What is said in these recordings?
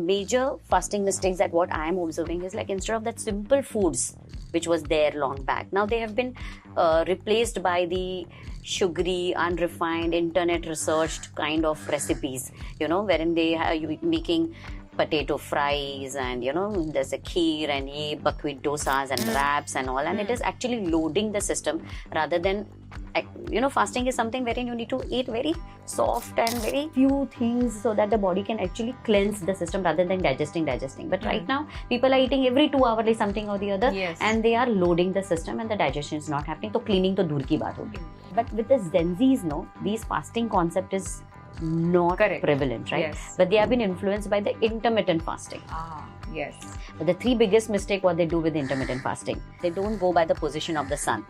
Major fasting mistakes that what I am observing is like instead of that simple foods which was there long back, now they have been replaced by the sugary, unrefined, internet researched kind of recipes, wherein they are making potato fries and there's a kheer and buckwheat dosas and wraps and all, and it is actually loading the system rather than fasting is something wherein you need to eat very soft and very few things so that the body can actually cleanse the system rather than digesting. But right now people are eating every 2 hourly something or the other, Yes. and they are loading the system and the digestion is not happening. So cleaning to dur ki baat hogi. But with the Gen Zs, these fasting concept is not Correct. prevalent, right? Yes. But they have been influenced by the intermittent fasting. Yes. But the 3 biggest mistake what they do with intermittent fasting, they don't go by the position of the sun.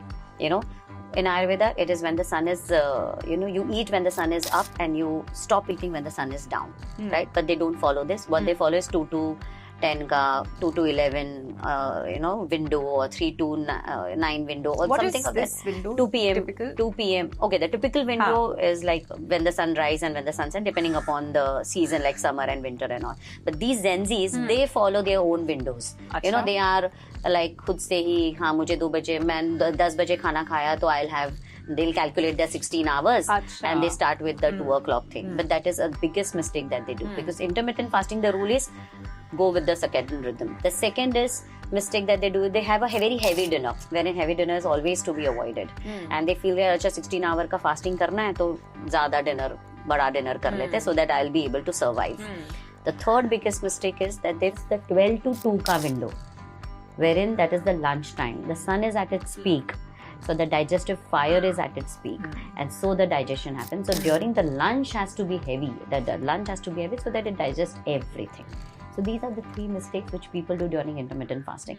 In Ayurveda, it is when the sun is, you eat when the sun is up and you stop eating when the sun is down, right? But they don't follow this. What they follow is 2 to 10 ka, 2 to 11, window, or 3 to 9 window, or What something is of this that. window? 2 p.m. Typical? 2 p.m. Okay, the typical window is like when the sun rise and when the sun set, depending upon the season, like summer and winter and all. But these Gen Zs, they follow their own windows. Achha. They are like खुद से ही हाँ मुझे 2 बजे मैं 10 बजे खाना खाया तो I'll have, they'll calculate their 16 hours Achha. and they start with the 2 o'clock thing. But that is a biggest mistake that they do, because intermittent fasting, the rule is go with the circadian rhythm. The second is mistake that they do, they have a very heavy dinner, wherein heavy dinner is always to be avoided. And they feel that अच्छा 16 hour का fasting करना है तो ज़्यादा dinner, बड़ा dinner कर लेते हैं so that I'll be able to survive. The third biggest mistake is that there's the 12 to 2 ka window, wherein that is the lunch time. The sun is at its peak, so the digestive fire is at its peak, and so the digestion happens. So during the lunch has to be heavy, the lunch has to be heavy so that it digests everything. So these are the 3 mistakes which people do during intermittent fasting.